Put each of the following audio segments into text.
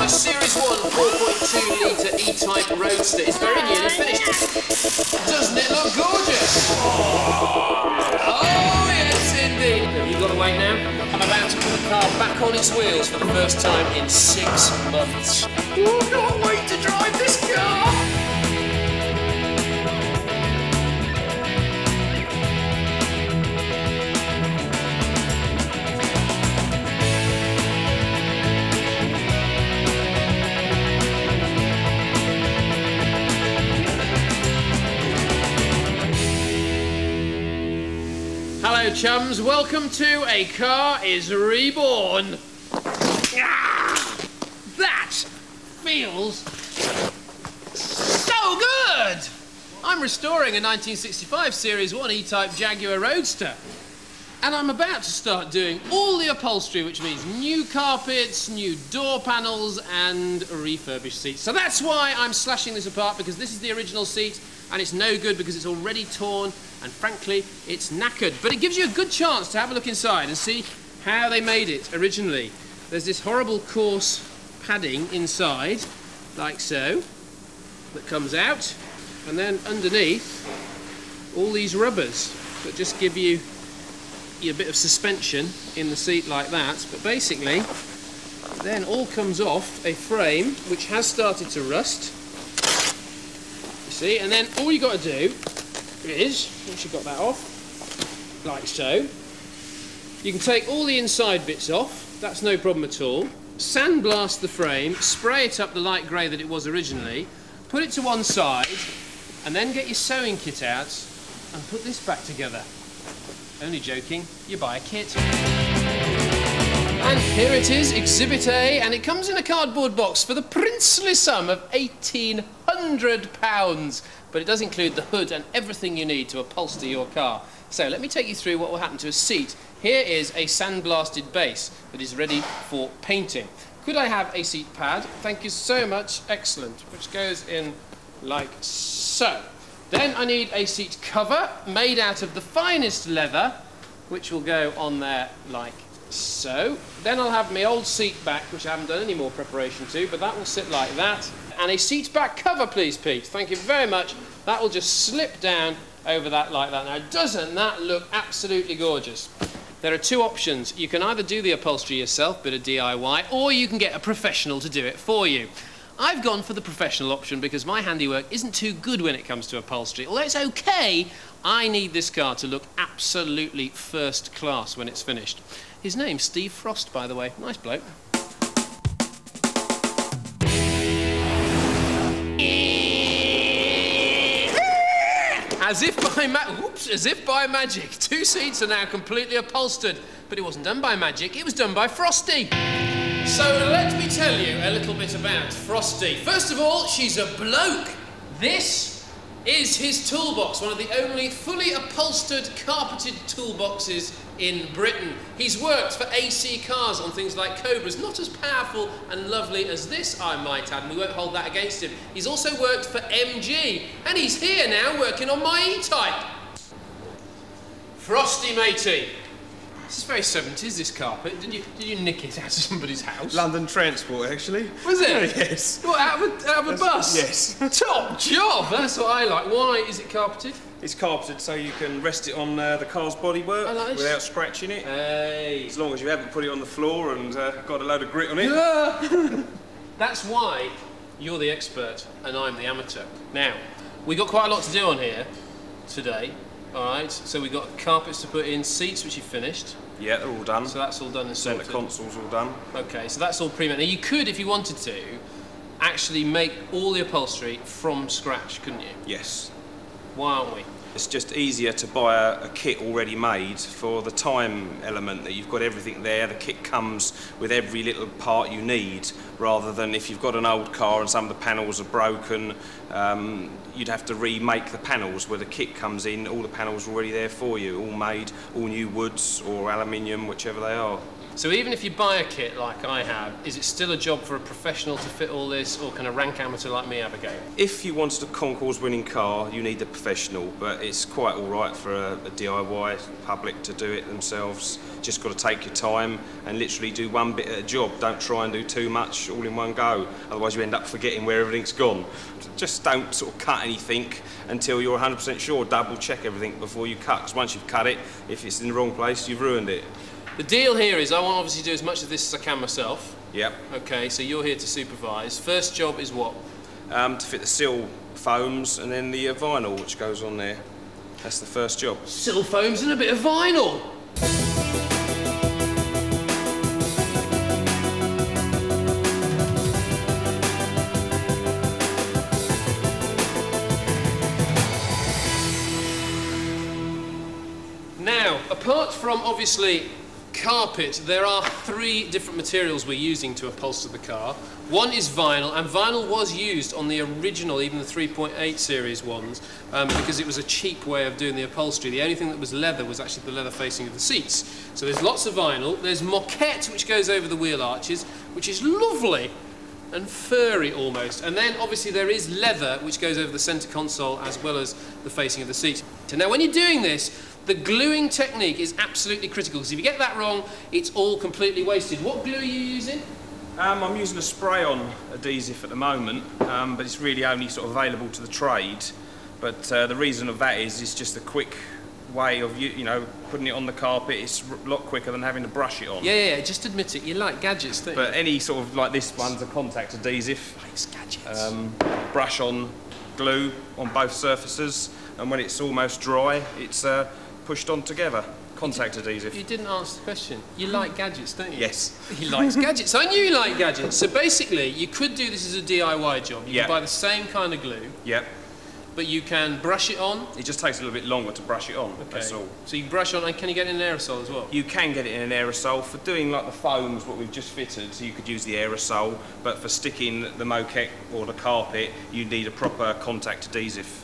My Series 1 4.2 litre E-Type Roadster is very nearly finished. Doesn't it look gorgeous? Oh, yes, indeed. Have you got to wait now? I'm about to put the car back on its wheels for the first time in 6 months. Oh, I can't wait to drive this car! Hello chums, welcome to A Car Is Reborn. That feels so good! I'm restoring a 1965 Series 1 E-Type Jaguar Roadster. And I'm about to start doing all the upholstery, which means new carpets, new door panels and refurbished seats. So that's why I'm slashing this apart, because this is the original seat and it's no good because it's already torn and frankly it's knackered. But it gives you a good chance to have a look inside and see how they made it originally. There's this horrible coarse padding inside, like so, that comes out, and then underneath all these rubbers that just give you a bit of suspension in the seat like that. But basically then all comes off a frame which has started to rust, you see, and then all you got to do is, once you've got that off, like so, you can take all the inside bits off, that's no problem at all, sandblast the frame, spray it up the light grey that it was originally, put it to one side, and then get your sewing kit out and put this back together. Only joking, you buy a kit. And here it is, Exhibit A, and it comes in a cardboard box for the princely sum of £1,800. But it does include the hood and everything you need to upholster your car. So let me take you through what will happen to a seat. Here is a sandblasted base that is ready for painting. Could I have a seat pad? Thank you so much. Excellent. Which goes in like so. Then I need a seat cover made out of the finest leather, which will go on there like so. Then I'll have my old seat back, which I haven't done any more preparation to, but that will sit like that. And a seat back cover, please, Pete. Thank you very much. That will just slip down over that like that. Now, doesn't that look absolutely gorgeous? There are two options. You can either do the upholstery yourself, bit of DIY, or you can get a professional to do it for you. I've gone for the professional option because my handiwork isn't too good when it comes to upholstery. Although it's okay, I need this car to look absolutely first class when it's finished. His name's Steve Frost, by the way. Nice bloke. As if by magic, two seats are now completely upholstered. But it wasn't done by magic, it was done by Frosty. So let me tell you a little bit about Frosty. First of all, she's a bloke. This is his toolbox, one of the only fully upholstered, carpeted toolboxes in Britain. He's worked for AC cars on things like Cobras, not as powerful and lovely as this, I might add, and we won't hold that against him. He's also worked for MG, and he's here now working on my E-Type. Frosty, matey. This is very 70s, this carpet. Did you nick it out of somebody's house? London Transport, actually. Was it? Yes. What, out of a bus? Yes. Top job! That's what I like. Why is it carpeted? It's carpeted so you can rest it on the car's bodywork without scratching it. Hey. As long as you haven't put it on the floor and got a load of grit on it. That's why you're the expert and I'm the amateur. Now, we got quite a lot to do on here today. Alright, so we've got carpets to put in, seats which you've finished. Yeah, they're all done. So that's all done and sorted. Centre console's all done. Okay, so that's all pre-made. Now you could, if you wanted to, actually make all the upholstery from scratch, couldn't you? Yes. Why aren't we? It's just easier to buy a kit already made for the time element, that you've got everything there, the kit comes with every little part you need, rather than if you've got an old car and some of the panels are broken, you'd have to remake the panels. Where the kit comes in, all the panels are already there for you, all made, all new woods or aluminium, whichever they are. So even if you buy a kit like I have, is it still a job for a professional to fit all this, or can a rank amateur like me have a go? If you wanted a concours winning car, you need a professional, but it's quite all right for a DIY public to do it themselves. Just got to take your time and literally do one bit at a job. Don't try and do too much all in one go, otherwise you end up forgetting where everything's gone. Just don't sort of cut anything until you're 100% sure. Double check everything before you cut, because once you've cut it, if it's in the wrong place, you've ruined it. The deal here is I want to obviously do as much of this as I can myself. Yep. Okay, so you're here to supervise. First job is what? To fit the sill foams and then the vinyl which goes on there. That's the first job. Sill foams and a bit of vinyl. Now, apart from obviously carpet, there are 3 different materials we're using to upholster the car. One is vinyl, and vinyl was used on the original, even the 3.8 series ones, because it was a cheap way of doing the upholstery. The only thing that was leather was actually the leather facing of the seats. So there's lots of vinyl. There's moquette, which goes over the wheel arches, which is lovely and furry almost. And then obviously there is leather, which goes over the centre console as well as the facing of the seat. So now when you're doing this, the gluing technique is absolutely critical, because if you get that wrong, it's all completely wasted. What glue are you using? I'm using a spray-on adhesive at the moment, but it's really only sort of available to the trade. But the reason of that is it's just a quick way of you know putting it on the carpet. It's a lot quicker than having to brush it on. Yeah, just admit it. You like gadgets, don't you? But any sort of like this one's a contact adhesive. Likes gadgets. Brush on glue on both surfaces, and when it's almost dry, it's pushed on together. Contact adhesive. You didn't answer the question. You like gadgets, don't you? Yes. He likes gadgets. I knew you liked gadgets. So basically, you could do this as a DIY job. You can buy the same kind of glue. Yep. But you can brush it on. It just takes a little bit longer to brush it on. Okay. That's all. So you brush on, and can you get it in an aerosol as well? You can get it in an aerosol. For doing like the foams, what we've just fitted, so you could use the aerosol. But for sticking the moquette or the carpet, you need a proper contact adhesive.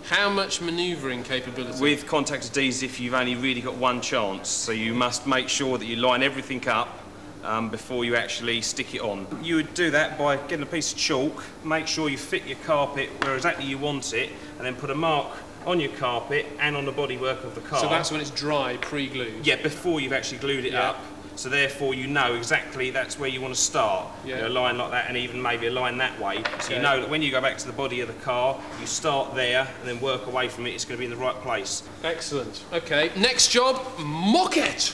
How much manoeuvring capability? With contact adhesive, you've only really got one chance, so you must make sure that you line everything up before you actually stick it on. You would do that by getting a piece of chalk, make sure you fit your carpet where exactly you want it, and then put a mark on your carpet and on the bodywork of the car. So that's when it's dry, pre-glued? Yeah, before you've actually glued it up. So therefore you know exactly that's where you want to start. You know, a line like that, and even maybe a line that way. So you know that when you go back to the body of the car, you start there and then work away from it. It's going to be in the right place. Excellent. Okay, next job, moquette.